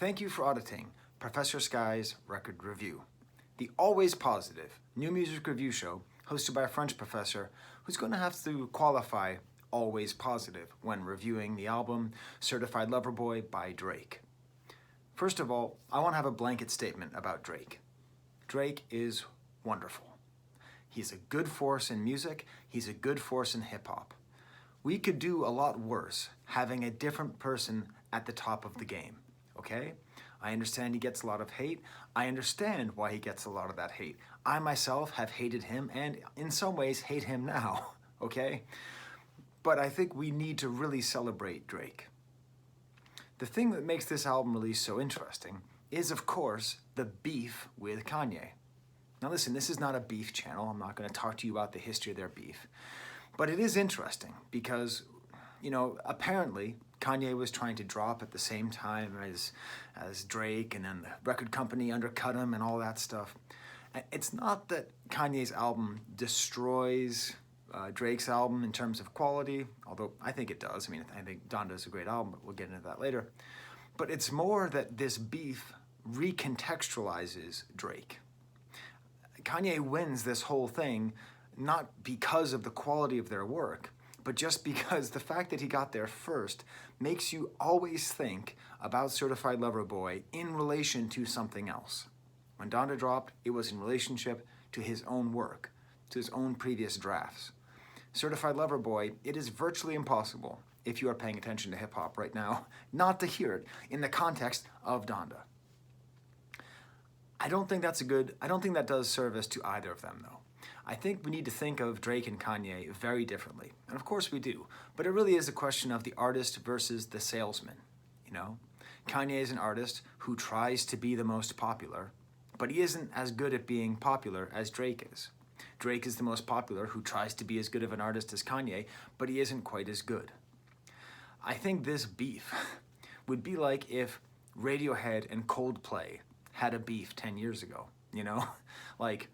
Thank you for auditing Professor Sky's Record Review, the always positive new music review show hosted by a French professor who's going to have to qualify always positive when reviewing the album Certified Lover Boy by Drake. First of all, I want to have a blanket statement about Drake. Drake is wonderful. He's a good force in music, he's a good force in hip-hop. We could do a lot worse having a different person at the top of the game, okay? I understand he gets a lot of hate. I understand why he gets a lot of that hate. I myself have hated him and in some ways hate him now, okay? But I think we need to really celebrate Drake. The thing that makes this album release so interesting is, of course, the beef with Kanye. Now listen, this is not a beef channel. I'm not going to talk to you about the history of their beef. But it is interesting because, apparently Kanye was trying to drop at the same time as Drake, and then the record company undercut him and all that stuff. It's not that Kanye's album destroys Drake's album in terms of quality, although I think it does. I think Dante is a great album, but we'll get into that later. But it's more that this beef recontextualizes Drake. Kanye wins this whole thing not because of the quality of their work, but just because the fact that he got there first makes you always think about Certified Lover Boy in relation to something else. When Dante dropped, it was in relationship to his own work, to his own previous drafts. Certified Lover Boy, it is virtually impossible, if you are paying attention to hip-hop right now, not to hear it in the context of Dante. I don't think that does service to either of them, though. I think we need to think of Drake and Kanye very differently. And of course we do. But it really is a question of the artist versus the salesman, Kanye is an artist who tries to be the most popular, but he isn't as good at being popular as Drake is. Drake is the most popular who tries to be as good of an artist as Kanye, but he isn't quite as good. I think this beef would be like if Radiohead and Coldplay had a beef 10 years ago, Like,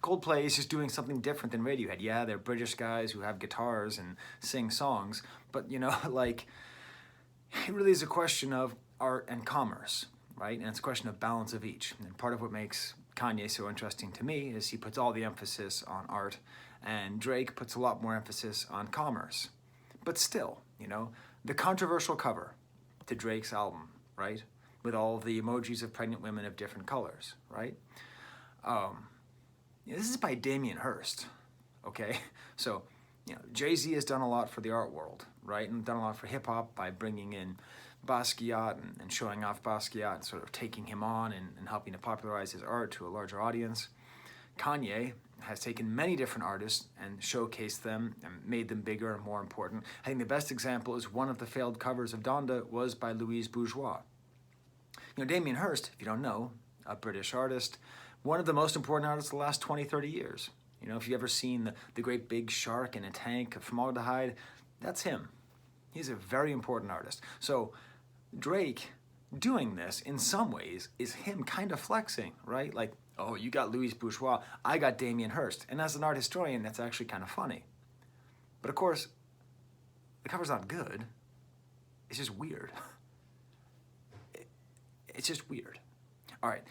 Coldplay is just doing something different than Radiohead. Yeah, they're British guys who have guitars and sing songs, but it really is a question of art and commerce, right? And it's a question of balance of each. And part of what makes Kanye so interesting to me is he puts all the emphasis on art, and Drake puts a lot more emphasis on commerce. But still, the controversial cover to Drake's album, right? With all the emojis of pregnant women of different colors, right? This is by Damien Hirst, okay? So, Jay-Z has done a lot for the art world, right? And done a lot for hip-hop by bringing in Basquiat and showing off Basquiat and sort of taking him on and helping to popularize his art to a larger audience. Kanye has taken many different artists and showcased them and made them bigger and more important. I think the best example is one of the failed covers of Donda was by Louise Bourgeois. Damien Hirst, if you don't know, a British artist, one of the most important artists of the last 20, 30 years. If you've ever seen the great big shark in a tank of formaldehyde, that's him. He's a very important artist. So Drake doing this, in some ways, is him kind of flexing, right? Like, oh, you got Louise Bourgeois, I got Damien Hirst. And as an art historian, that's actually kind of funny. But of course, the cover's not good. It's just weird. It's just weird. All right.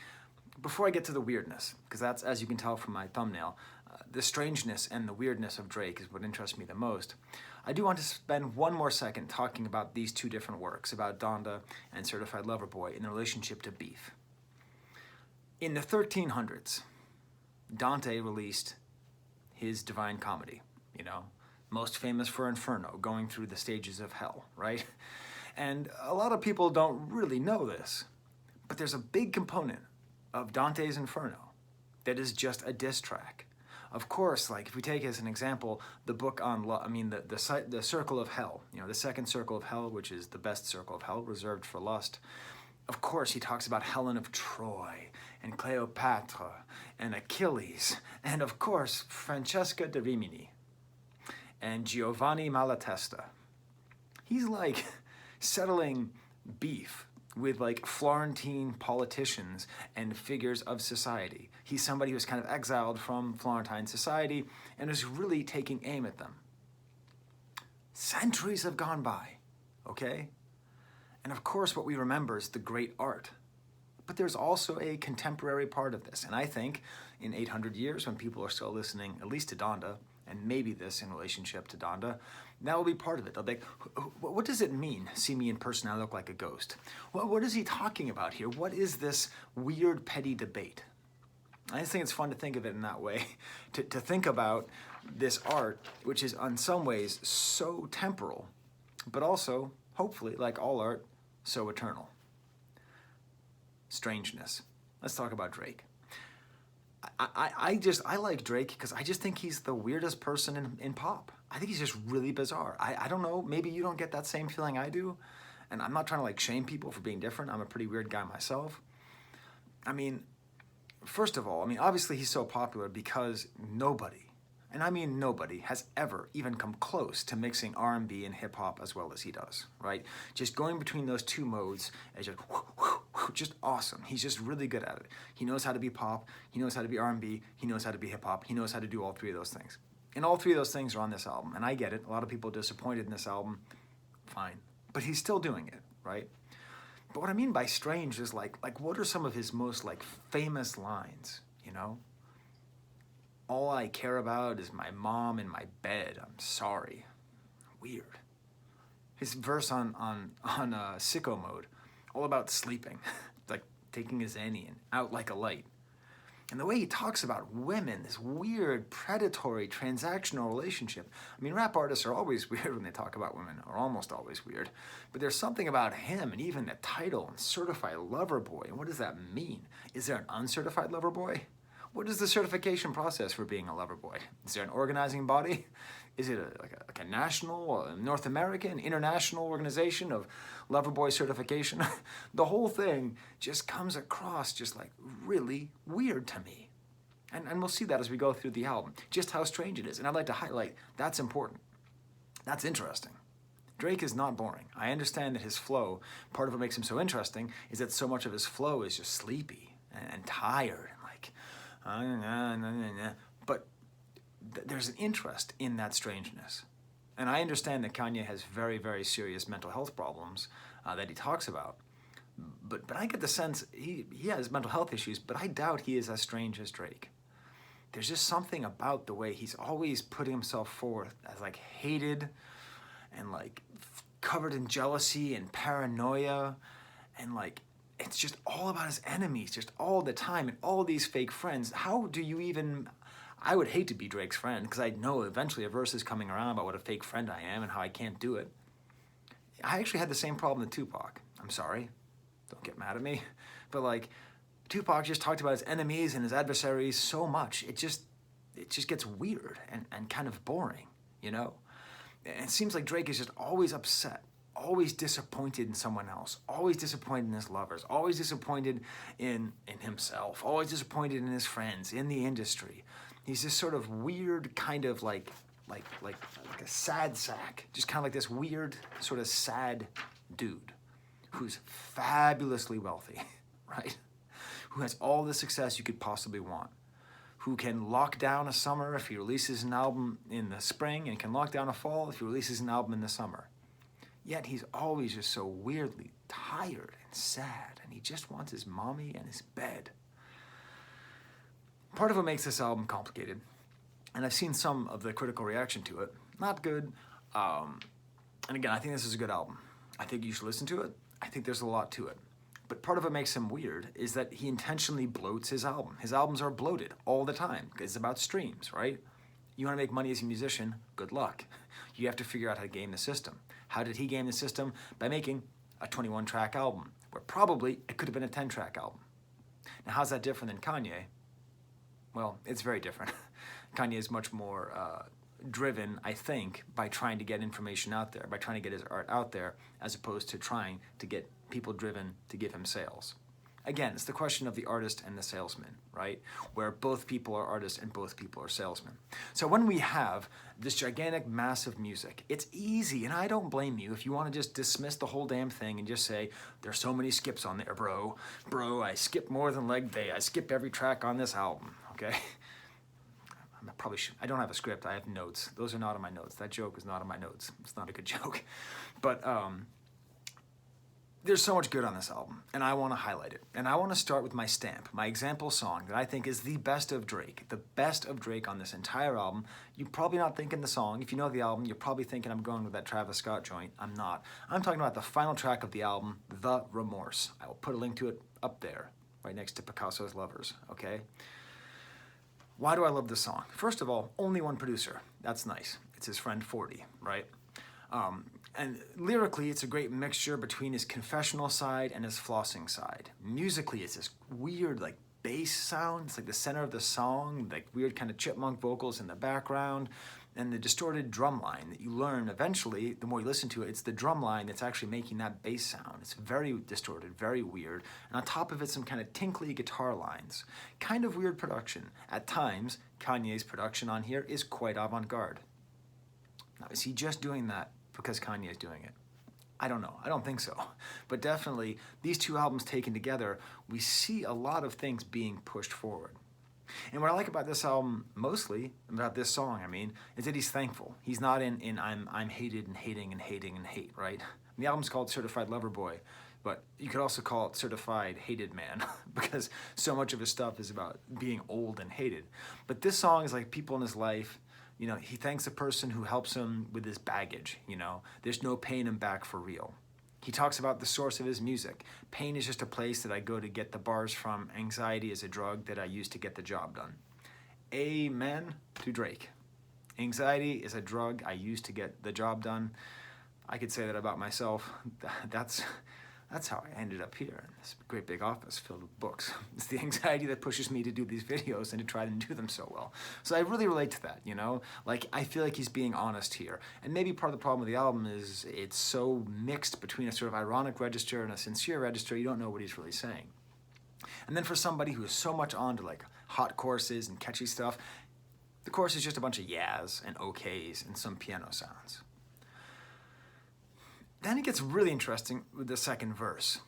Before I get to the weirdness, because that's, as you can tell from my thumbnail, the strangeness and the weirdness of Drake is what interests me the most, I do want to spend one more second talking about these two different works, about Donda and Certified Lover Boy, in the relationship to beef. In the 1300s, Dante released his Divine Comedy, most famous for Inferno, going through the stages of hell, right? And a lot of people don't really know this, but there's a big component of Dante's Inferno that is just a diss track. Of course, like if we take as an example the book on the Circle of Hell, the second Circle of Hell, which is the best Circle of Hell, reserved for lust. Of course, he talks about Helen of Troy and Cleopatra and Achilles and of course Francesca da Rimini and Giovanni Malatesta. He's like settling beef with like Florentine politicians and figures of society. He's somebody who's kind of exiled from Florentine society and is really taking aim at them. Centuries have gone by, okay? And of course, what we remember is the great art. But there's also a contemporary part of this. And I think in 800 years, when people are still listening, at least to Donda, and maybe this in relationship to Donda, that will be part of it. They'll be like, what does it mean, see me in person, I look like a ghost? What is he talking about here? What is this weird, petty debate? I just think it's fun to think of it in that way, to think about this art, which is in some ways so temporal, but also, hopefully, like all art, so eternal. Strangeness. Let's talk about Drake. I like Drake because I just think he's the weirdest person in pop. I think he's just really bizarre. I don't know, maybe you don't get that same feeling I do, and I'm not trying to like shame people for being different. I'm a pretty weird guy myself. I mean, first of all, obviously he's so popular because nobody, and I mean nobody, has ever even come close to mixing R&B and hip-hop as well as he does, right? Just going between those two modes is just awesome. He's just really good at it. He knows how to be pop, he knows how to be R&B, he knows how to be hip-hop, he knows how to do all three of those things. And all three of those things are on this album, and I get it. A lot of people are disappointed in this album, fine. But he's still doing it, right? But what I mean by strange is like what are some of his most like famous lines, you know? All I care about is my mom in my bed. I'm sorry. Weird. His verse on Sicko Mode, all about sleeping, like taking a Xanny and out like a light. And the way he talks about women, this weird, predatory, transactional relationship. Rap artists are always weird when they talk about women, or almost always weird. But there's something about him, and even the title, and certified lover boy. And what does that mean? Is there an uncertified lover boy? What is the certification process for being a lover boy? Is there an organizing body? Is it like a national, North American, international organization of lover boy certification? The whole thing just comes across just like really weird to me. And we'll see that as we go through the album, just how strange it is. And I'd like to highlight that's important. That's interesting. Drake is not boring. I understand that his flow, part of what makes him so interesting is that so much of his flow is just sleepy and tired. But there's an interest in that strangeness. And I understand that Kanye has very, very serious mental health problems that he talks about. But I get the sense he has mental health issues, but I doubt he is as strange as Drake. There's just something about the way he's always putting himself forth as like hated and like covered in jealousy and paranoia and like it's just all about his enemies, just all the time, and all these fake friends. How do you even... I would hate to be Drake's friend, because I know eventually a verse is coming around about what a fake friend I am and how I can't do it. I actually had the same problem with Tupac. I'm sorry. Don't get mad at me. But like, Tupac just talked about his enemies and his adversaries so much. It just gets weird and kind of boring, you know? And it seems like Drake is just always upset, always disappointed in someone else, always disappointed in his lovers, always disappointed in himself, always disappointed in his friends, in the industry. He's this sort of weird kind of like a sad sack, just kind of like this weird sort of sad dude who's fabulously wealthy, right? Who has all the success you could possibly want, who can lock down a summer if he releases an album in the spring and can lock down a fall if he releases an album in the summer. Yet he's always just so weirdly tired and sad, and he just wants his mommy and his bed. Part of what makes this album complicated, and I've seen some of the critical reaction to it, not good, and again, I think this is a good album. I think you should listen to it. I think there's a lot to it. But part of what makes him weird is that he intentionally bloats his album. His albums are bloated all the time. It's about streams, right? You want to make money as a musician, good luck. You have to figure out how to game the system. How did he game the system? By making a 21-track album, where probably it could have been a 10-track album. Now, how's that different than Kanye? Well, it's very different. Kanye is much more driven, I think, by trying to get information out there, by trying to get his art out there, as opposed to trying to get people driven to give him sales. Again, it's the question of the artist and the salesman, right? Where both people are artists and both people are salesmen. So when we have this gigantic mass of music, it's easy, and I don't blame you if you want to just dismiss the whole damn thing and just say, there's so many skips on there, bro. Bro, I skip more than leg day. I skip every track on this album, okay? I probably should. I don't have a script. I have notes. Those are not in my notes. That joke is not in my notes. It's not a good joke. But There's so much good on this album, and I want to highlight it. And I want to start with my stamp, my example song that I think is the best of Drake. The best of Drake on this entire album. You're probably not thinking the song. If you know the album, you're probably thinking I'm going with that Travis Scott joint. I'm not. I'm talking about the final track of the album, The Remorse. I will put a link to it up there, right next to Picasso's Lovers, okay? Why do I love this song? First of all, only one producer. That's nice. It's his friend 40, right? And lyrically, it's a great mixture between his confessional side and his flossing side. Musically, it's this weird, like, bass sound. It's like the center of the song, like weird kind of chipmunk vocals in the background, and the distorted drum line that you learn eventually, the more you listen to it, it's the drum line that's actually making that bass sound. It's very distorted, very weird. And on top of it, some kind of tinkly guitar lines. Kind of weird production. At times, Kanye's production on here is quite avant-garde. Now, is he just doing that because Kanye is doing it? I don't know. I don't think so. But definitely, these two albums taken together, we see a lot of things being pushed forward. And what I like about this album, mostly, about this song, I mean, is that he's thankful. He's not in I'm hated and hating and hating and hate, right? And the album's called Certified Lover Boy, but you could also call it Certified Hated Man, because so much of his stuff is about being old and hated. But this song is like people in his life. You know, he thanks a person who helps him with his baggage, you know. There's no paying him back for real. He talks about the source of his music. Pain is just a place that I go to get the bars from. Anxiety is a drug that I use to get the job done. Amen to Drake. Anxiety is a drug I use to get the job done. I could say that about myself. That's how I ended up here in this great big office filled with books. It's the anxiety that pushes me to do these videos and to try and do them so well. So I really relate to that, you know? Like, I feel like he's being honest here. And maybe part of the problem with the album is it's so mixed between a sort of ironic register and a sincere register, you don't know what he's really saying. And then for somebody who is so much on to like hot choruses and catchy stuff, the chorus is just a bunch of yas and okays and some piano sounds. Then it gets really interesting with the second verse.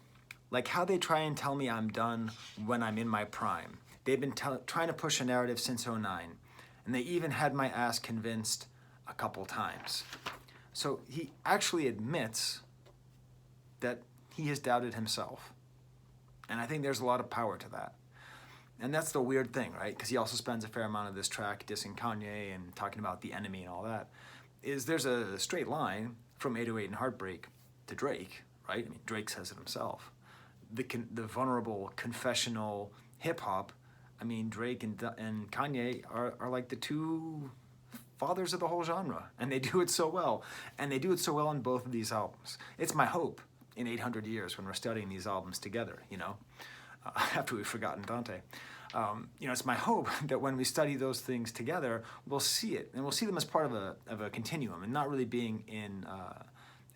Like how they try and tell me I'm done when I'm in my prime. They've been trying to push a narrative since '09, and they even had my ass convinced a couple times. So he actually admits that he has doubted himself. And I think there's a lot of power to that. And that's the weird thing, right? Because he also spends a fair amount of this track dissing Kanye and talking about the enemy and all that. Is there's a straight line from 808 and Heartbreak to Drake, right? I mean, Drake says it himself. The vulnerable, confessional hip-hop, I mean, Drake and Kanye are like the two fathers of the whole genre, and they do it so well. And they do it so well on both of these albums. It's my hope in 800 years when we're studying these albums together, you know, after we've forgotten Dante. You know, it's my hope that when we study those things together, we'll see it, and we'll see them as part of a continuum, and not really being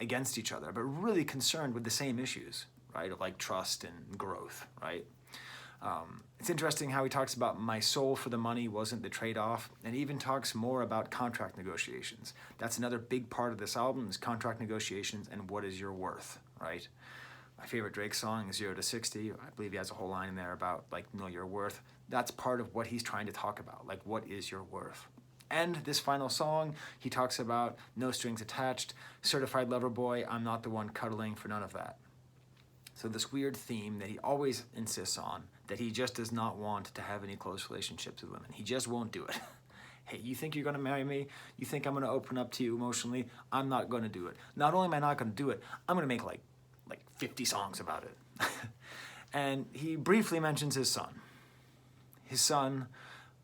against each other, but really concerned with the same issues, right? Of like trust and growth, right? It's interesting how he talks about my soul for the money wasn't the trade-off, and even talks more about contract negotiations. That's another big part of this album is contract negotiations and what is your worth, right? My favorite Drake song is 0 to 60. I believe he has a whole line in there about, like, know your worth. That's part of what he's trying to talk about, like, what is your worth? And this final song, he talks about no strings attached, certified lover boy, I'm not the one cuddling for none of that. So this weird theme that he always insists on, that he just does not want to have any close relationships with women. He just won't do it. Hey, you think you're gonna marry me? You think I'm gonna open up to you emotionally? I'm not gonna do it. Not only am I not gonna do it, I'm gonna make like 50 songs about it. And he briefly mentions his son. His son,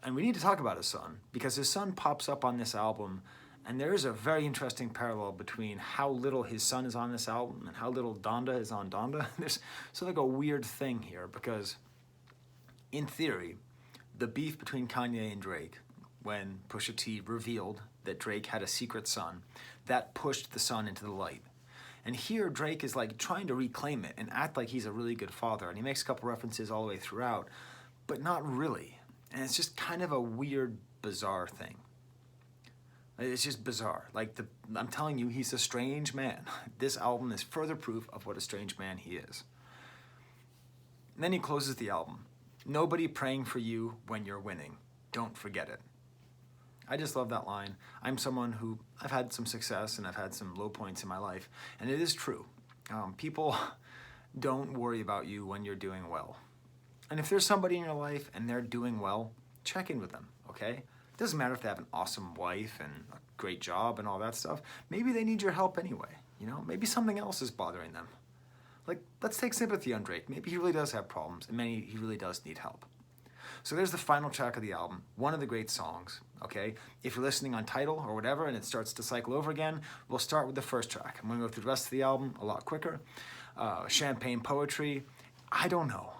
and we need to talk about his son, because his son pops up on this album, and there is a very interesting parallel between how little his son is on this album and how little Donda is on Donda. There's sort of like a weird thing here, because in theory, the beef between Kanye and Drake, when Pusha T revealed that Drake had a secret son, that pushed the son into the light. And here Drake is like trying to reclaim it and act like he's a really good father. And he makes a couple references all the way throughout, but not really. And it's just kind of a weird, bizarre thing. It's just bizarre. Like, I'm telling you, he's a strange man. This album is further proof of what a strange man he is. And then he closes the album. Nobody praying for you when you're winning. Don't forget it. I just love that line. I'm someone who, I've had some success and I've had some low points in my life, and it is true. People don't worry about you when you're doing well. And if there's somebody in your life and they're doing well, check in with them, okay? It doesn't matter if they have an awesome wife and a great job and all that stuff. Maybe they need your help anyway, you know? Maybe something else is bothering them. Like, let's take sympathy on Drake. Maybe he really does have problems, and maybe he really does need help. So there's the final track of the album, one of the great songs, okay? If you're listening on Tidal or whatever and it starts to cycle over again, we'll start with the first track. I'm gonna go through the rest of the album a lot quicker. Champagne Poetry, I don't know.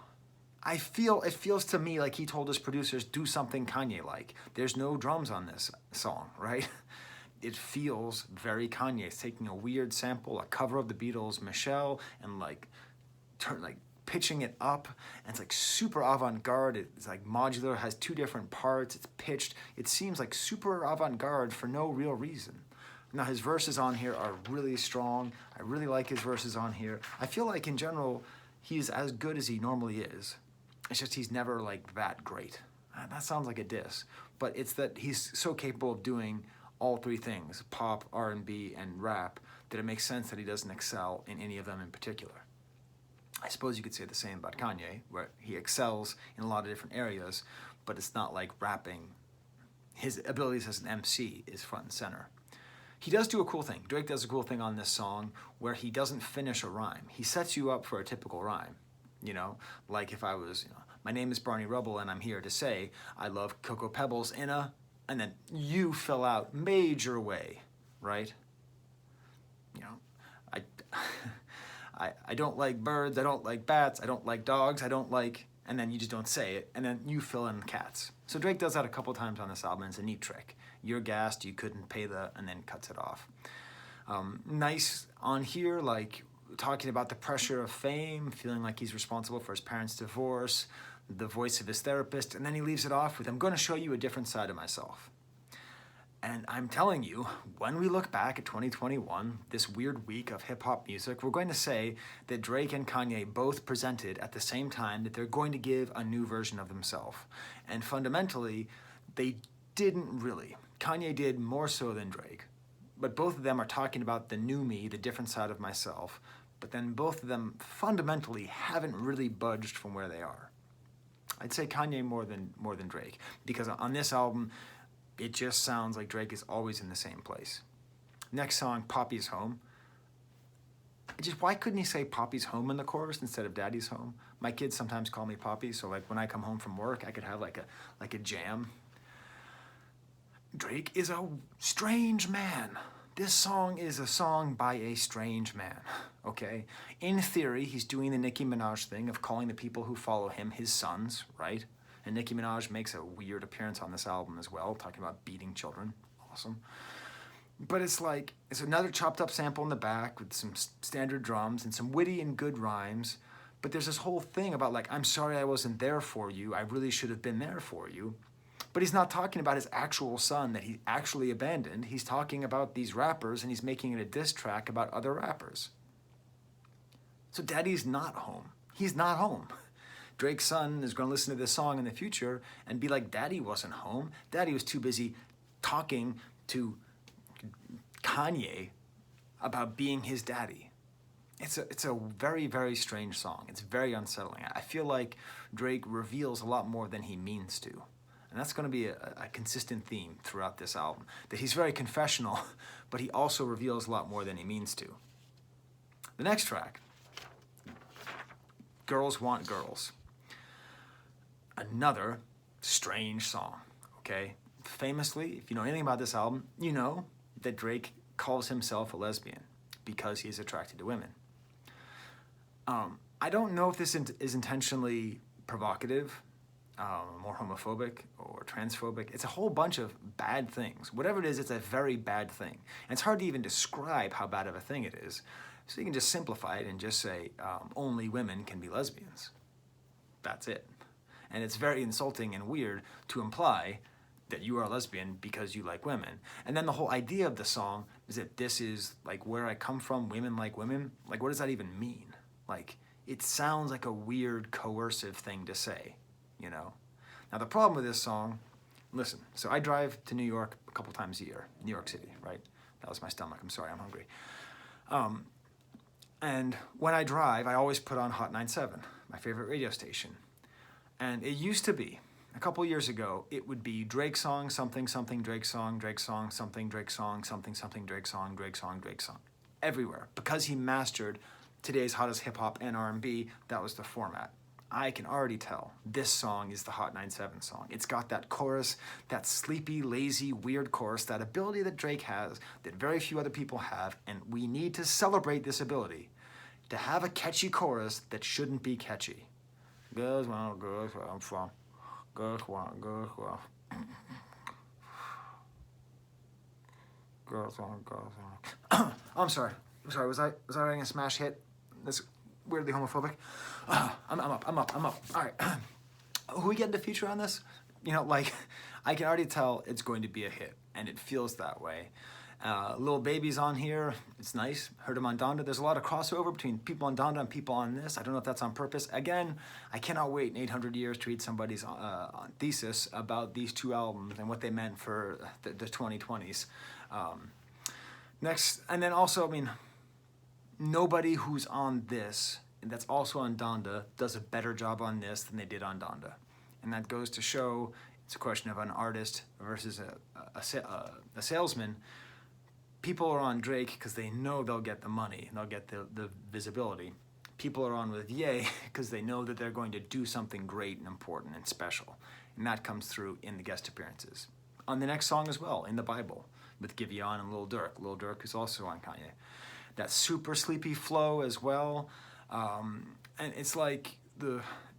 It feels to me like he told his producers, do something Kanye-like. There's no drums on this song, right? It feels very Kanye. It's taking a weird sample, a cover of the Beatles' Michelle, and pitching it up, and it's like super avant-garde. It's like modular, has two different parts, it's pitched. It seems like super avant-garde for no real reason. Now his verses on here are really strong. I really like his verses on here. I feel like in general, he's as good as he normally is. It's just he's never like that great. That sounds like a diss, but it's that he's so capable of doing all three things, pop, R&B, and rap, that it makes sense that he doesn't excel in any of them in particular. I suppose you could say the same about Kanye, where he excels in a lot of different areas, but it's not like rapping. His abilities as an MC is front and center. He does do a cool thing. Drake does a cool thing on this song where he doesn't finish a rhyme. He sets you up for a typical rhyme, you know? Like if I was, my name is Barney Rubble and I'm here to say I love Cocoa Pebbles in a, and then you fill out major way, right? You know, I don't like birds, I don't like bats, I don't like dogs, I don't like, and then you just don't say it, and then you fill in cats. So Drake does that a couple times on this album, and it's a neat trick. You're gassed, you couldn't pay the, and then cuts it off. Nice on here, like talking about the pressure of fame, feeling like he's responsible for his parents' divorce, the voice of his therapist, and then he leaves it off with, I'm gonna show you a different side of myself. And I'm telling you, when we look back at 2021, this weird week of hip-hop music, we're going to say that Drake and Kanye both presented at the same time that they're going to give a new version of themselves. And fundamentally, they didn't really. Kanye did more so than Drake. But both of them are talking about the new me, the different side of myself. But then both of them fundamentally haven't really budged from where they are. I'd say Kanye more than Drake, because on this album, it just sounds like Drake is always in the same place. Next song, Poppy's Home. Why couldn't he say Poppy's Home in the chorus instead of Daddy's Home? My kids sometimes call me Poppy, so like when I come home from work, I could have like a jam. Drake is a strange man. This song is a song by a strange man, okay? In theory, he's doing the Nicki Minaj thing of calling the people who follow him his sons, right? And Nicki Minaj makes a weird appearance on this album as well, talking about beating children. Awesome. But it's like, it's another chopped up sample in the back with some standard drums and some witty and good rhymes. But there's this whole thing about like, I'm sorry I wasn't there for you. I really should have been there for you. But he's not talking about his actual son that he actually abandoned. He's talking about these rappers and he's making it a diss track about other rappers. So Daddy's not home. He's not home. Drake's son is going to listen to this song in the future and be like, Daddy wasn't home. Daddy was too busy talking to Kanye about being his daddy. It's a very, very strange song. It's very unsettling. I feel like Drake reveals a lot more than he means to. And that's going to be a consistent theme throughout this album. That he's very confessional, but he also reveals a lot more than he means to. The next track, Girls Want Girls. Another strange song, okay? Famously, if you know anything about this album, you know that Drake calls himself a lesbian because he's attracted to women. I don't know if this is intentionally provocative, more homophobic or transphobic. It's a whole bunch of bad things. Whatever it is, it's a very bad thing. And it's hard to even describe how bad of a thing it is. So you can just simplify it and just say, only women can be lesbians. That's it. And it's very insulting and weird to imply that you are a lesbian because you like women. And then the whole idea of the song is that this is like where I come from, women like women. Like, what does that even mean? Like, it sounds like a weird coercive thing to say, you know? Now the problem with this song, listen, so I drive to New York a couple times a year, New York City, right? That was my stomach, I'm sorry, I'm hungry. And when I drive, I always put on Hot 97, my favorite radio station. And it used to be, a couple years ago, it would be Drake song, something, something, Drake song, something, Drake song, something, something, Drake song, Drake song, Drake song. Everywhere. Because he mastered today's hottest hip-hop and R&B, that was the format. I can already tell this song is the Hot 97 song. It's got that chorus, that sleepy, lazy, weird chorus, that ability that Drake has that very few other people have, and we need to celebrate this ability. To have a catchy chorus that shouldn't be catchy. Girls want girls where I'm from. Girls want girls where girls want girls want. I'm sorry. Was I writing a smash hit? That's weirdly homophobic. I'm up. All right. Who we get to feature on this? You know, like, I can already tell it's going to be a hit, and it feels that way. Lil Baby's on here. It's nice. Heard him on Donda. There's a lot of crossover between people on Donda and people on this. I don't know if that's on purpose. Again, I cannot wait in 800 years to read somebody's thesis about these two albums and what they meant for the 2020s. Next, and then also, I mean, nobody who's on this, and that's also on Donda, does a better job on this than they did on Donda. And that goes to show it's a question of an artist versus a salesman. People are on Drake because they know they'll get the money and they'll get the visibility. People are on with Ye because they know that they're going to do something great and important and special. And that comes through in the guest appearances. On the next song as well, in the Bible, with Giveon and Lil Durk. Lil Durk is also on Kanye. That super sleepy flow as well. And it's like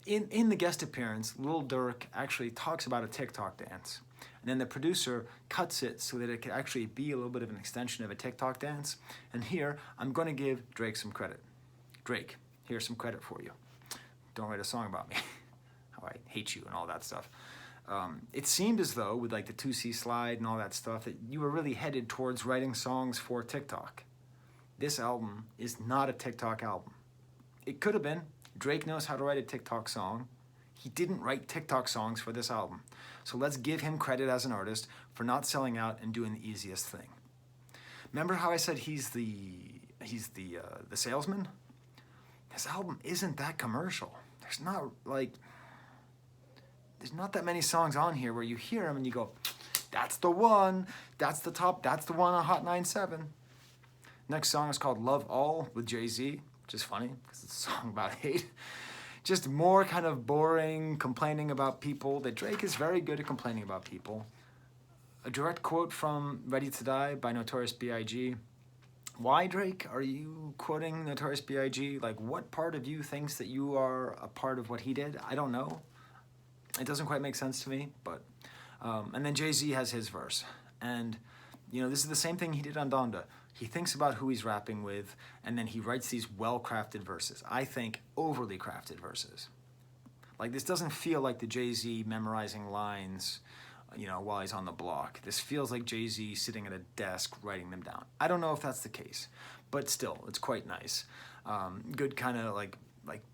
in the guest appearance, Lil Durk actually talks about a TikTok dance. And then the producer cuts it so that it could actually be a little bit of an extension of a TikTok dance. And here, I'm going to give Drake some credit. Drake, here's some credit for you. Don't write a song about me. How I hate you and all that stuff. It seemed as though, with like the 2C slide and all that stuff, that you were really headed towards writing songs for TikTok. This album is not a TikTok album. It could have been. Drake knows how to write a TikTok song. He didn't write TikTok songs for this album. So let's give him credit as an artist for not selling out and doing the easiest thing. Remember how I said he's the salesman? This album isn't that commercial. There's not that many songs on here where you hear them and you go, that's the one, that's the top, that's the one on Hot 97. Next song is called Love All with Jay-Z, which is funny because it's a song about hate. Just more kind of boring, complaining about people. That Drake is very good at complaining about people. A direct quote from Ready to Die by Notorious B.I.G. Why, Drake, are you quoting Notorious B.I.G.? Like, what part of you thinks that you are a part of what he did? I don't know. It doesn't quite make sense to me, but... and then Jay-Z has his verse. And, you know, this is the same thing he did on Donda. He thinks about who he's rapping with, and then he writes these well-crafted verses. I think overly crafted verses. Like, this doesn't feel like the Jay-Z memorizing lines, you know, while he's on the block. This feels like Jay-Z sitting at a desk writing them down. I don't know if that's the case, but still, it's quite nice. Good kind of like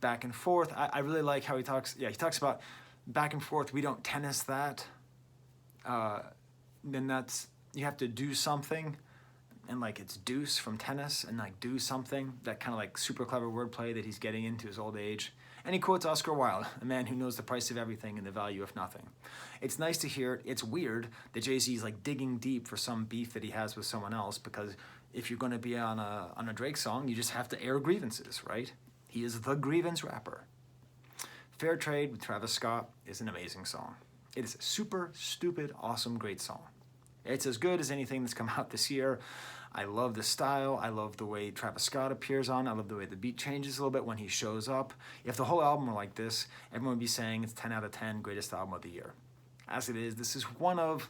back and forth. I really like how he talks. Yeah, he talks about back and forth. We don't tennis that. Then that's, you have to do something. And like it's deuce from tennis and like do something, that kind of like super clever wordplay that he's getting into his old age. And he quotes Oscar Wilde, a man who knows the price of everything and the value of nothing. It's nice to hear it. It's weird that Jay-Z is like digging deep for some beef that he has with someone else, because if you're going to be on a Drake song, you just have to air grievances, right? He is the grievance rapper. Fair Trade with Travis Scott is an amazing song. It is a super, stupid, awesome, great song. It's as good as anything that's come out this year. I love the style. I love the way Travis Scott appears on. I love the way the beat changes a little bit when he shows up. If the whole album were like this, everyone would be saying it's 10 out of 10, greatest album of the year. As it is, this is one of...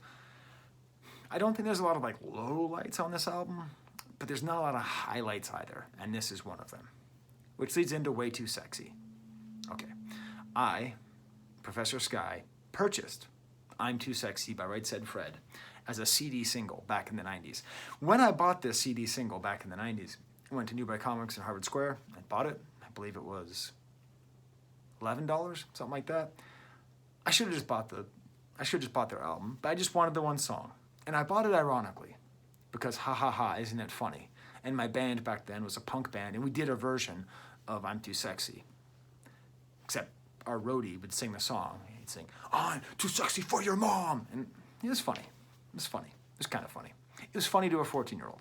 I don't think there's a lot of like low lights on this album, but there's not a lot of highlights either, and this is one of them. Which leads into Way Too Sexy. Okay. I, Professor Sky, purchased I'm Too Sexy by Right Said Fred as a CD single back in the 90s. When I bought this CD single back in the 90s, I went to Newbury Comics in Harvard Square and bought it. I believe it was $11, something like that. I should have just bought their album, but I just wanted the one song. And I bought it ironically, because ha ha ha, isn't it funny? And my band back then was a punk band, and we did a version of I'm Too Sexy. Except our roadie would sing the song. He'd sing, I'm too sexy for your mom. And it was funny. It was funny. It was kind of funny. It was funny to a 14-year-old.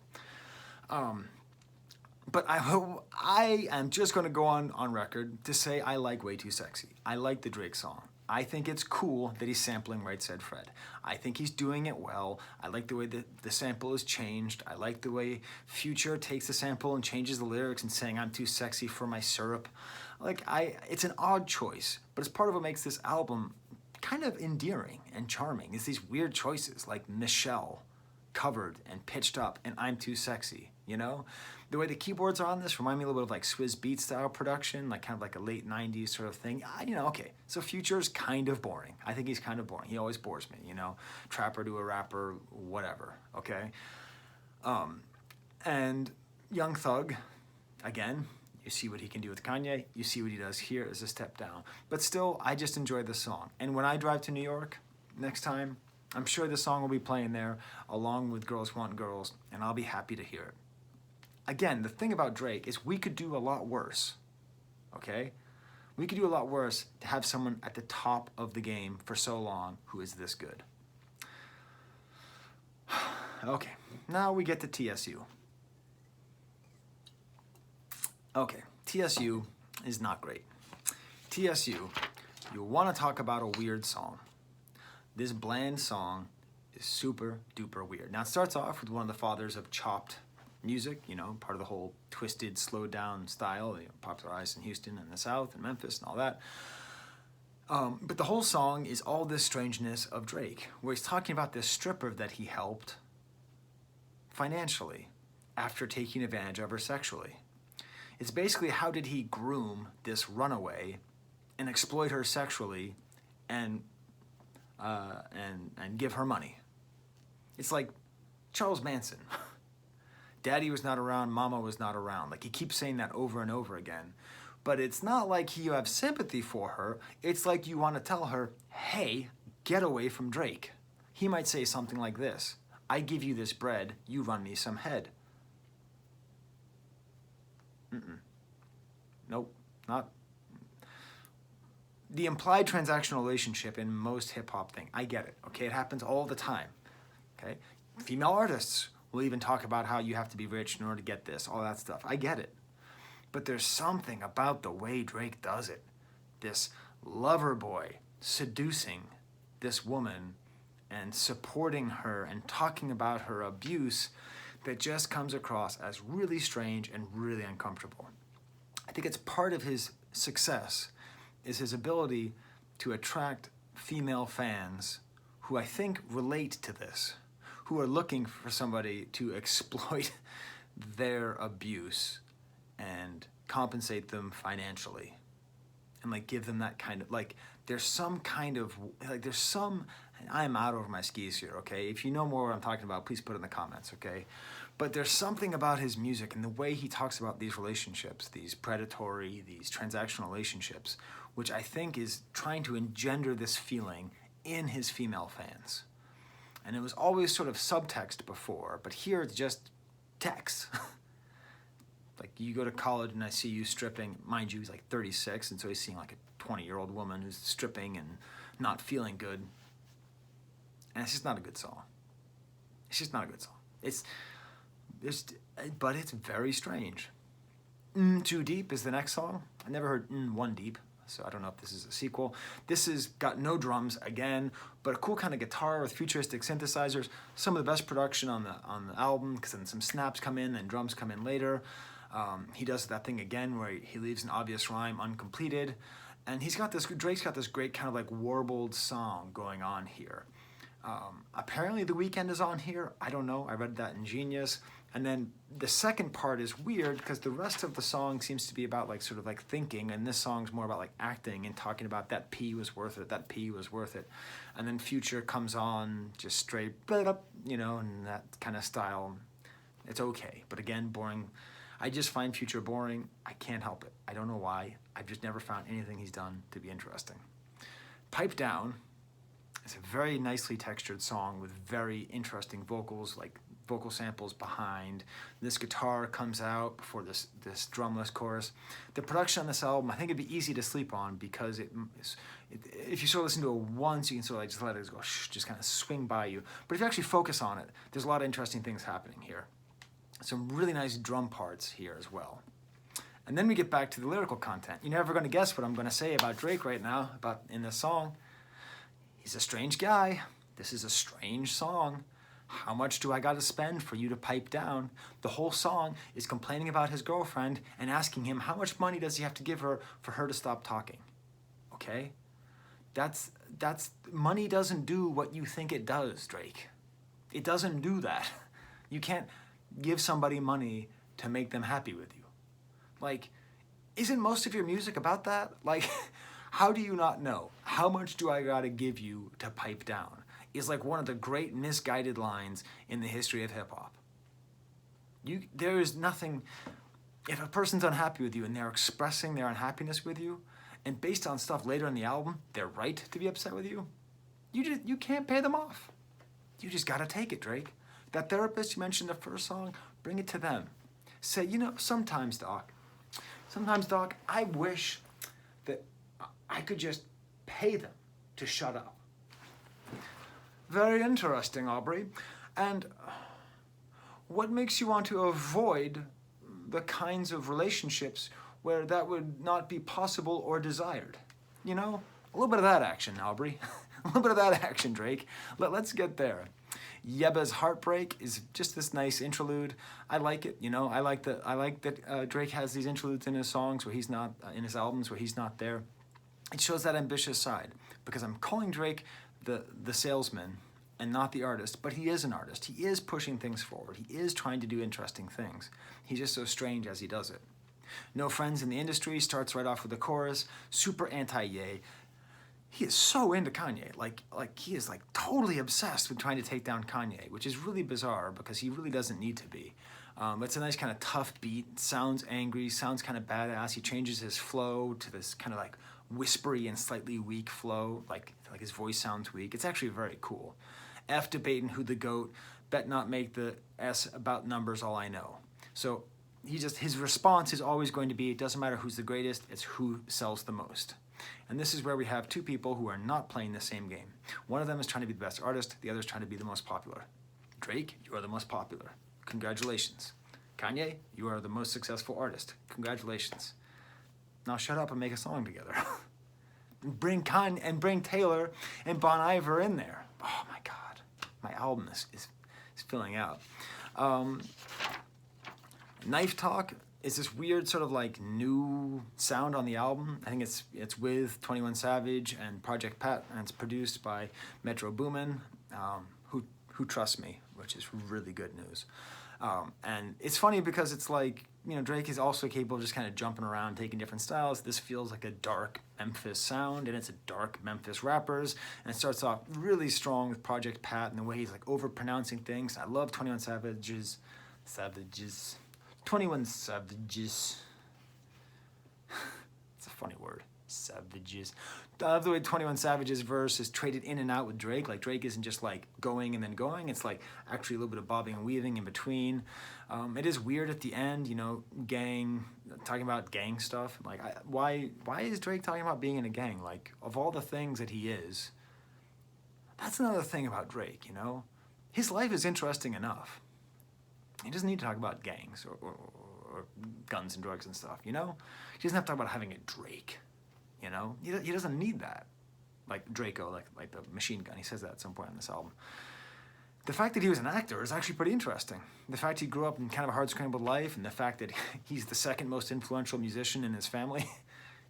But I am just going to go on record to say I like Way Too Sexy. I like the Drake song. I think it's cool that he's sampling Right Said Fred. I think he's doing it well. I like the way that the sample is changed. I like the way Future takes the sample and changes the lyrics and saying I'm too sexy for my syrup. It's an odd choice, but it's part of what makes this album kind of endearing and charming. It's these weird choices like Michelle covered and pitched up and I'm Too Sexy, you know? The way the keyboards are on this remind me a little bit of like Swizz Beatz style production, like kind of like a late 90s sort of thing. Okay, so Future's kind of boring. I think he's kind of boring. He always bores me, you know? Trapper to a rapper, whatever, okay? And Young Thug, again, you see what he can do with Kanye. You see what he does here as a step down. But still, I just enjoy the song. And when I drive to New York next time, I'm sure the song will be playing there along with Girls Want Girls, and I'll be happy to hear it. Again, the thing about Drake is we could do a lot worse, okay? We could do a lot worse to have someone at the top of the game for so long who is this good. Okay, now we get to TSU. Okay, TSU is not great. TSU, you want to talk about a weird song. This bland song is super duper weird. Now it starts off with one of the fathers of chopped music, you know, part of the whole twisted, slowed down style, popularized in Houston and the South and Memphis and all that. But the whole song is all this strangeness of Drake, where he's talking about this stripper that he helped financially after taking advantage of her sexually. It's basically how did he groom this runaway and exploit her sexually and give her money. It's like Charles Manson. Daddy was not around, mama was not around. Like he keeps saying that over and over again. But it's not like you have sympathy for her. It's like you want to tell her, hey, get away from Drake. He might say something like this. I give you this bread, you run me some head. Nope, not. The implied transactional relationship in most hip-hop thing, I get it, okay? It happens all the time, okay? Female artists will even talk about how you have to be rich in order to get this, all that stuff. I get it. But there's something about the way Drake does it. This lover boy seducing this woman and supporting her and talking about her abuse that just comes across as really strange and really uncomfortable. I think it's part of his success is his ability to attract female fans who I think relate to this, who are looking for somebody to exploit their abuse and compensate them financially and like give them that kind of like there's some kind of like there's some I'm out over my skis here, okay? If you know more what I'm talking about, please put it in the comments, okay? But there's something about his music and the way he talks about these relationships, these predatory, these transactional relationships, which I think is trying to engender this feeling in his female fans. And it was always sort of subtext before, but here it's just text. Like you go to college and I see you stripping, mind you, he's like 36, and so he's seeing like a 20-year-old woman who's stripping and not feeling good. And it's just not a good song. It's just not a good song. But it's very strange. Too Deep is the next song. I never heard One Deep, so I don't know if this is a sequel. This has got no drums again, but a cool kind of guitar with futuristic synthesizers. Some of the best production on the album, because then some snaps come in and drums come in later. He does that thing again where he leaves an obvious rhyme uncompleted, and Drake's got this great kind of like warbled song going on here. Apparently The Weeknd is on here. I don't know. I read that in Genius. And then the second part is weird because the rest of the song seems to be about like sort of like thinking, and this song's more about like acting and talking about that pee was worth it, that pee was worth it. And then Future comes on just straight, you know, and that kind of style. It's okay, but again, boring. I just find Future boring. I can't help it. I don't know why. I've just never found anything he's done to be interesting. Pipe Down. It's a very nicely textured song with very interesting vocals, like vocal samples behind. This guitar comes out before this drumless chorus. The production on this album, I think it'd be easy to sleep on because if you sort of listen to it once, you can sort of like just let it go, just kind of swing by you. But if you actually focus on it, there's a lot of interesting things happening here. Some really nice drum parts here as well. And then we get back to the lyrical content. You're never going to guess what I'm going to say about Drake right now, in this song. He's a strange guy. This is a strange song. How much do I got to spend for you to pipe down? The whole song is complaining about his girlfriend and asking him how much money does he have to give her for her to stop talking. Okay? That's money doesn't do what you think it does, Drake. It doesn't do that. You can't give somebody money to make them happy with you. Like, isn't most of your music about that? Like, how do you not know? How much do I gotta give you to pipe down? Is like one of the great misguided lines in the history of hip hop. There is nothing, if a person's unhappy with you and they're expressing their unhappiness with you, and based on stuff later in the album, they're right to be upset with you, you can't pay them off. You just gotta take it, Drake. That therapist you mentioned in the first song, bring it to them. Say, sometimes, Doc, I wish that I could just pay them to shut up. Very interesting, Aubrey. And what makes you want to avoid the kinds of relationships where that would not be possible or desired? A little bit of that action, Aubrey. A little bit of that action, Drake. Let's get there. Yebba's Heartbreak is just this nice interlude. I like it, I like that Drake has these interludes in his songs where he's not, in his albums where he's not there. It shows that ambitious side, because I'm calling Drake the salesman and not the artist, but he is an artist. He is pushing things forward. He is trying to do interesting things. He's just so strange as he does it. No Friends in the Industry starts right off with the chorus, super anti-Ye. He is so into Kanye. Like he is like totally obsessed with trying to take down Kanye, which is really bizarre because he really doesn't need to be. It's a nice kind of tough beat, sounds angry, sounds kind of badass. He changes his flow to this kind of like whispery and slightly weak flow, like his voice sounds weak. It's actually very cool. F debating who the GOAT, bet not make the S about numbers all I know. So his response is always going to be, it doesn't matter who's the greatest, it's who sells the most. And this is where we have two people who are not playing the same game. One of them is trying to be the best artist, the other is trying to be the most popular. Drake, you are the most popular. Congratulations. Kanye, you are the most successful artist. Congratulations. Now shut up and make a song together. Bring Taylor and Bon Iver in there. Oh my God, my album is filling out. Knife Talk is this weird sort of like new sound on the album. I think it's with 21 Savage and Project Pat, and it's produced by Metro Boomin, who trusts me, which is really good news. And it's funny because it's like, Drake is also capable of just kind of jumping around, taking different styles. This feels like a dark Memphis sound, and it's a dark Memphis rappers. And it starts off really strong with Project Pat and the way he's like over-pronouncing things. I love 21 Savages. 21 Savages. It's a funny word. Savages. I love the way 21 Savage's verse is traded in and out with Drake. Like Drake isn't just like going and then going. It's like actually a little bit of bobbing and weaving in between. It is weird at the end, talking about gang stuff. Like, why is Drake talking about being in a gang? Like, of all the things that he is, that's another thing about Drake, His life is interesting enough. He doesn't need to talk about gangs or guns and drugs and stuff, He doesn't have to talk about having a Drake. He doesn't need that. Like Draco, like the machine gun. He says that at some point on this album. The fact that he was an actor is actually pretty interesting. The fact he grew up in kind of a hard scrambled life, and the fact that he's the second most influential musician in his family,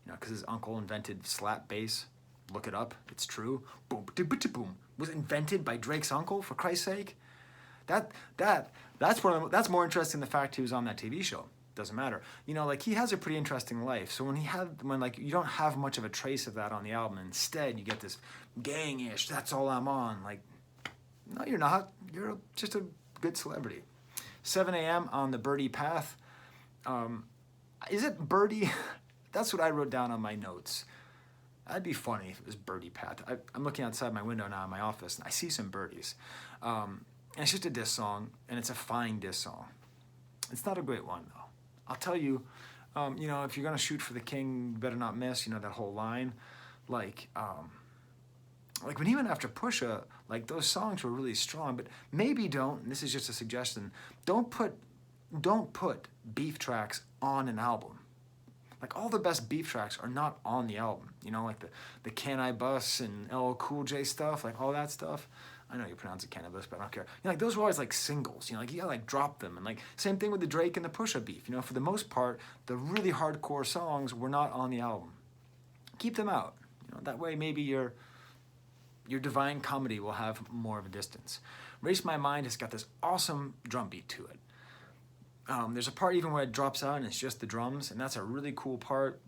because his uncle invented slap bass. Look it up. It's true. Boom, boom, was invented by Drake's uncle, for Christ's sake. That's more interesting than the fact he was on that TV show. Doesn't matter. He has a pretty interesting life. So when you don't have much of a trace of that on the album, instead you get this gang-ish, that's all I'm on. Like, no, you're not. You're just a good celebrity. 7 a.m. on the Birdie Path. Is it Birdie? That's what I wrote down on my notes. That'd be funny if it was Birdie Path. I'm looking outside my window now in my office, and I see some birdies. And it's just a diss song, and it's a fine diss song. It's not a great one, though. I'll tell you, you know, if you're gonna shoot for the king, you better not miss, you know, that whole line. Like when he went after Pusha, like those songs were really strong, but maybe don't, and this is just a suggestion, don't put beef tracks on an album. Like all the best beef tracks are not on the album, you know, like the Can I Bus and LL Cool J stuff, like all that stuff. I know you pronounce it cannabis, but I don't care. You know, like those were always like singles, you know, like you gotta like drop them. And like same thing with the Drake and the Pusha beef, you know, for the most part, the really hardcore songs were not on the album. Keep them out, you know, that way maybe your divine comedy will have more of a distance. Race My Mind has got this awesome drum beat to it. There's a part even where it drops out and it's just the drums, and that's a really cool part.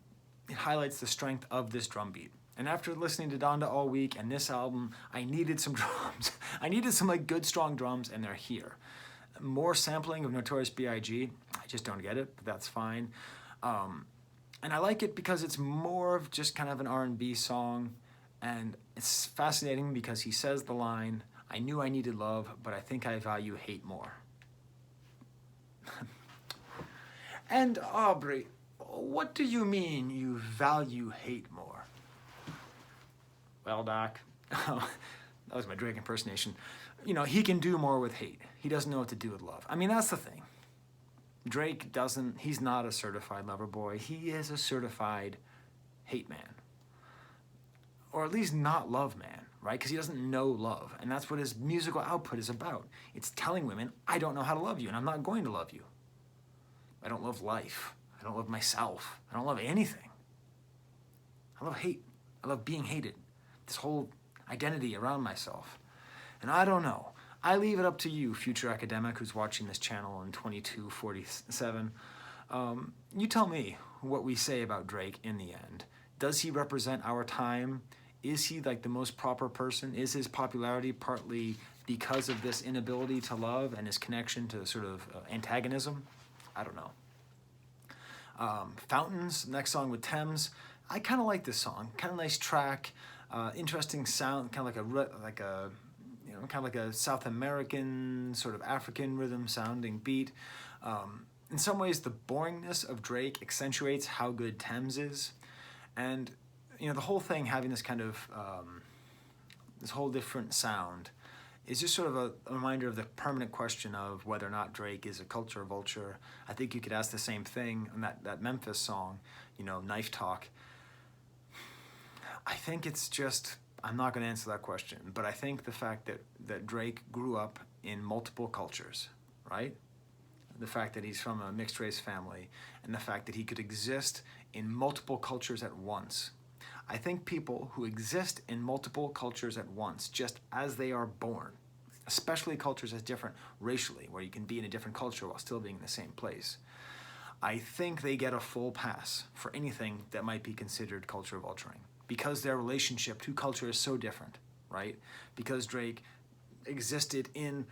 It highlights the strength of this drum beat. And after listening to Dante all week and this album, I needed some drums. I needed some like good strong drums, and they're here. More sampling of Notorious B.I.G. I just don't get it, but that's fine. And I like it because it's more of just kind of an R&B song, and it's fascinating because he says the line, "I knew I needed love, but I think I value hate more." And Aubrey, what do you mean you value hate more? Well, Doc, that was my Drake impersonation. You know, he can do more with hate. He doesn't know what to do with love. I mean, that's the thing. Drake doesn't, he's not a certified lover boy. He is a certified hate man. Or at least not love man, right? Because he doesn't know love. And that's what his musical output is about. It's telling women, I don't know how to love you, and I'm not going to love you. I don't love life. I don't love myself. I don't love anything. I love hate. I love being hated. This whole identity around myself. And I don't know. I leave it up to you, future academic who's watching this channel in 2247. You tell me what we say about Drake in the end. Does he represent our time? Is he like the most proper person? Is his popularity partly because of this inability to love and his connection to sort of antagonism? I don't know. Fountains, next song with Thames. I kind of like this song. Kind of nice track. Interesting sound, kind of like a South American sort of African rhythm sounding beat. In some ways, the boringness of Drake accentuates how good Thames is, and you know the whole thing having this kind of this whole different sound is just sort of a reminder of the permanent question of whether or not Drake is a culture vulture. I think you could ask the same thing on that Memphis song, you know, Knife Talk. I think it's just, I'm not going to answer that question, but I think the fact that Drake grew up in multiple cultures, right? The fact that he's from a mixed race family, and the fact that he could exist in multiple cultures at once. I think people who exist in multiple cultures at once, just as they are born, especially cultures as different racially, where you can be in a different culture while still being in the same place, I think they get a full pass for anything that might be considered culture vulturing. Because their relationship to culture is so different, right? Because Drake existed in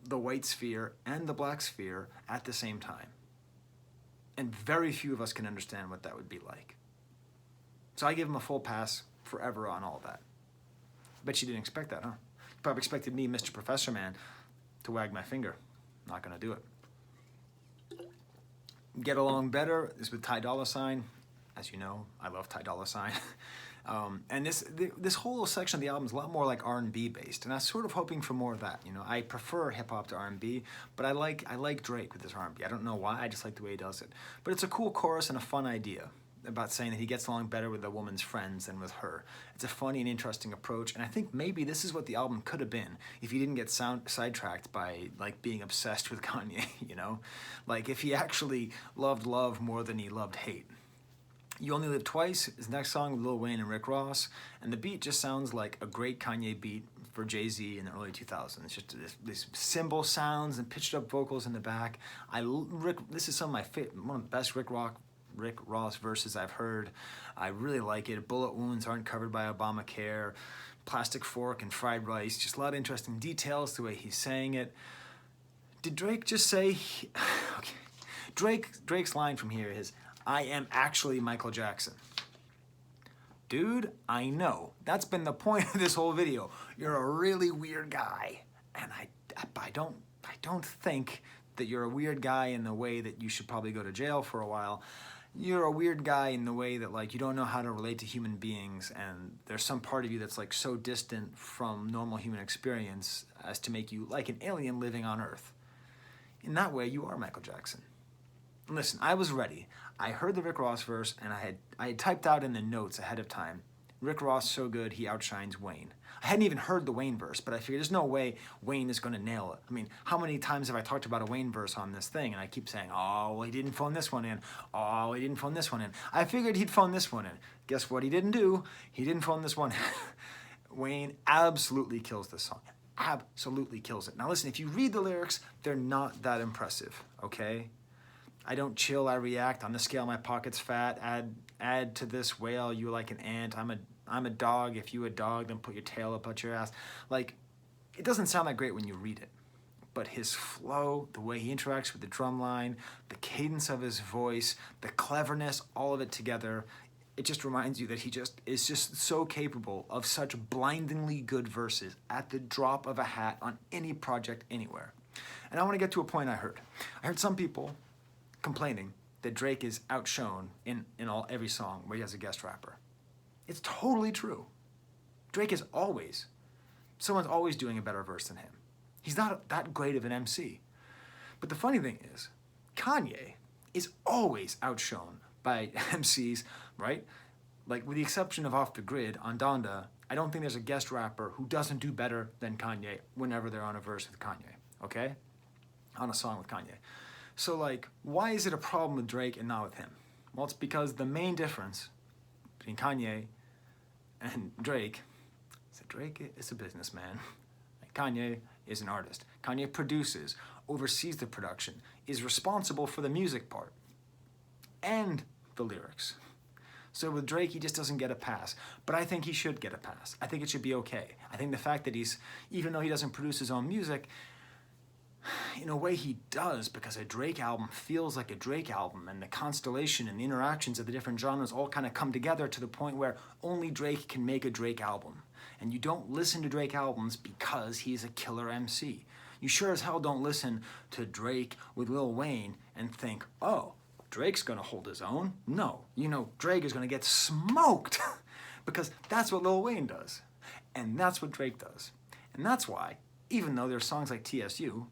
the white sphere and the black sphere at the same time. And very few of us can understand what that would be like. So I give him a full pass forever on all that. Bet you didn't expect that, huh? You probably expected me, Mr. Professor Man, to wag my finger. Not gonna do it. Get Along Better is with Ty Dolla $ign. As you know, I love Ty Dolla $ign. And this whole section of the album is a lot more like R&B based, and I was sort of hoping for more of that. You know, I prefer hip hop to R&B, but I like Drake with his R&B. I don't know why, I just like the way he does it. But it's a cool chorus and a fun idea about saying that he gets along better with a woman's friends than with her. It's a funny and interesting approach, and I think maybe this is what the album could have been if he didn't get sidetracked by like being obsessed with Kanye. You know, like if he actually loved love more than he loved hate. You Only Live Twice is the next song with Lil Wayne and Rick Ross, and the beat just sounds like a great Kanye beat for Jay-Z in the early 2000s. It's just these cymbal sounds and pitched up vocals in the back. This is one of the best Rick Ross verses I've heard. I really like it. Bullet wounds aren't covered by Obamacare. Plastic fork and fried rice. Just a lot of interesting details the way he's saying it. Did Drake just say... Okay. Drake's line from here is, I am actually Michael Jackson. Dude, I know. That's been the point of this whole video. You're a really weird guy. And I don't think that you're a weird guy in the way that you should probably go to jail for a while. You're a weird guy in the way that like you don't know how to relate to human beings, and there's some part of you that's like so distant from normal human experience as to make you like an alien living on Earth. In that way, you are Michael Jackson. Listen, I was ready. I heard the Rick Ross verse, and I had typed out in the notes ahead of time, Rick Ross so good he outshines Wayne. I hadn't even heard the Wayne verse, but I figured there's no way Wayne is going to nail it. I mean, how many times have I talked about a Wayne verse on this thing, and I keep saying, oh, well, he didn't phone this one in. Oh, he didn't phone this one in. I figured he'd phone this one in. Guess what he didn't do? He didn't phone this one in. Wayne absolutely kills this song. Absolutely kills it. Now listen, if you read the lyrics, they're not that impressive, okay? I don't chill, I react. On the scale, my pocket's fat. Add to this whale, you like an ant. I'm a dog. If you a dog, then put your tail up at your ass. Like, it doesn't sound that great when you read it. But his flow, the way he interacts with the drum line, the cadence of his voice, the cleverness, all of it together, it just reminds you that he just is just so capable of such blindingly good verses at the drop of a hat on any project anywhere. And I want to get to a point I heard. I heard some people complaining that Drake is outshone in every song where he has a guest rapper. It's totally true. Drake is someone's always doing a better verse than him. He's not that great of an MC. But the funny thing is, Kanye is always outshone by MCs, right? Like, with the exception of Off the Grid on Donda, I don't think there's a guest rapper who doesn't do better than Kanye whenever they're on a verse with Kanye, okay? On a song with Kanye. So, like, why is it a problem with Drake and not with him? Well, it's because the main difference between Kanye and Drake is that Drake is a businessman. Kanye is an artist. Kanye produces, oversees the production, is responsible for the music part and the lyrics. So with Drake, he just doesn't get a pass. But I think he should get a pass. I think it should be okay. I think the fact that even though he doesn't produce his own music, in a way he does, because a Drake album feels like a Drake album, and the constellation and the interactions of the different genres all kind of come together to the point where only Drake can make a Drake album. And you don't listen to Drake albums because he's a killer MC. You sure as hell don't listen to Drake with Lil Wayne and think, oh, Drake's gonna hold his own. No, Drake is gonna get smoked because that's what Lil Wayne does. And that's what Drake does. And that's why, even though there's songs like TSU,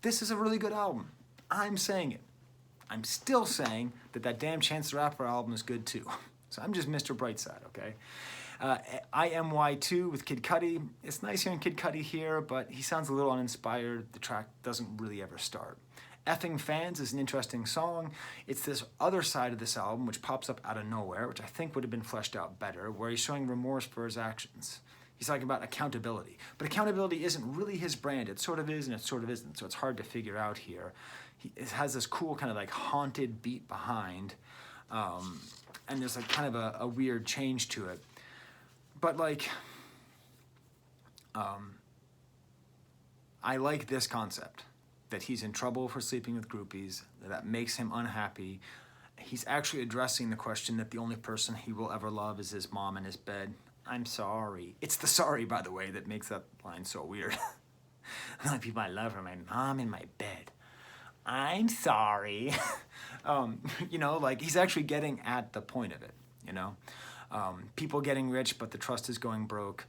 this is a really good album. I'm saying it. I'm still saying that damn Chance the Rapper album is good too. So I'm just Mr. Brightside, okay? IMY2 with Kid Cudi. It's nice hearing Kid Cudi here, but he sounds a little uninspired. The track doesn't really ever start. Effing Fans is an interesting song. It's this other side of this album which pops up out of nowhere, which I think would have been fleshed out better, where he's showing remorse for his actions. He's talking about accountability. But accountability isn't really his brand. It sort of is and it sort of isn't, so it's hard to figure out here. It has this cool kind of like haunted beat behind, and there's like kind of a weird change to it. But like, I like this concept, that he's in trouble for sleeping with groupies, that makes him unhappy. He's actually addressing the question that the only person he will ever love is his mom in his bed. I'm sorry. It's the sorry, by the way, that makes that line so weird. The only people I love are my mom in my bed. I'm sorry. Like he's actually getting at the point of it, people getting rich, but the trust is going broke.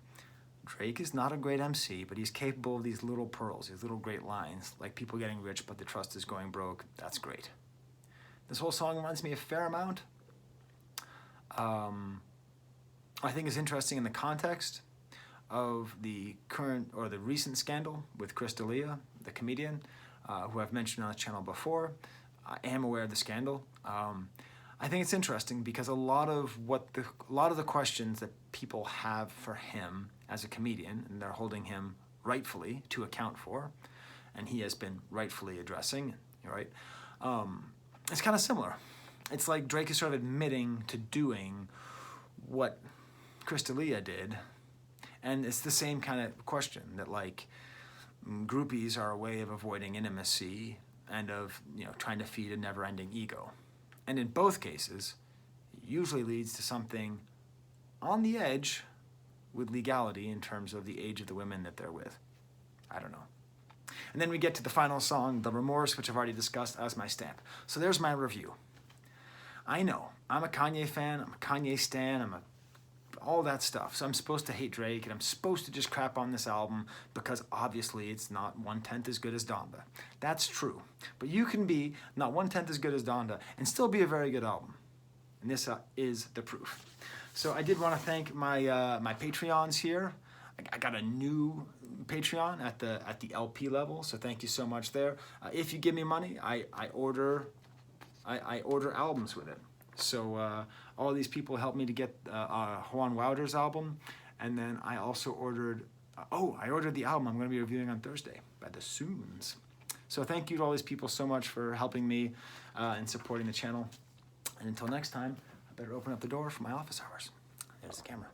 Drake is not a great MC, but he's capable of these little pearls, these little great lines, like people getting rich, but the trust is going broke. That's great. This whole song reminds me a fair amount. I think is interesting in the context of the current or the recent scandal with Chris D'Elia, the comedian, who I've mentioned on the channel before. I am aware of the scandal. I think it's interesting because a lot of the questions that people have for him as a comedian, and they're holding him rightfully to account for, and he has been rightfully addressing, right? It's kind of similar. It's like Drake is sort of admitting to doing what Chris D'Elia did, and it's the same kind of question that like groupies are a way of avoiding intimacy and of trying to feed a never-ending ego. And in both cases, it usually leads to something on the edge with legality in terms of the age of the women that they're with. I don't know. And then we get to the final song, the Remorse, which I've already discussed as my stamp. So there's my review. I know, I'm a Kanye fan, I'm a Kanye stan, all that stuff. So I'm supposed to hate Drake, and I'm supposed to just crap on this album because obviously it's not 1/10 as good as Donda. That's true. But you can be not 1/10 as good as Donda and still be a very good album. And this is the proof. So I did want to thank my Patreons here. I got a new Patreon at the LP level, so thank you so much there. If you give me money, I order albums with it. So all these people helped me to get Juan Wilder's album, and then I also ordered I ordered the album I'm going to be reviewing on Thursday by the Soons. So thank you to all these people so much for helping me and supporting the channel. And until next time, I better open up the door for my office hours. There's the camera.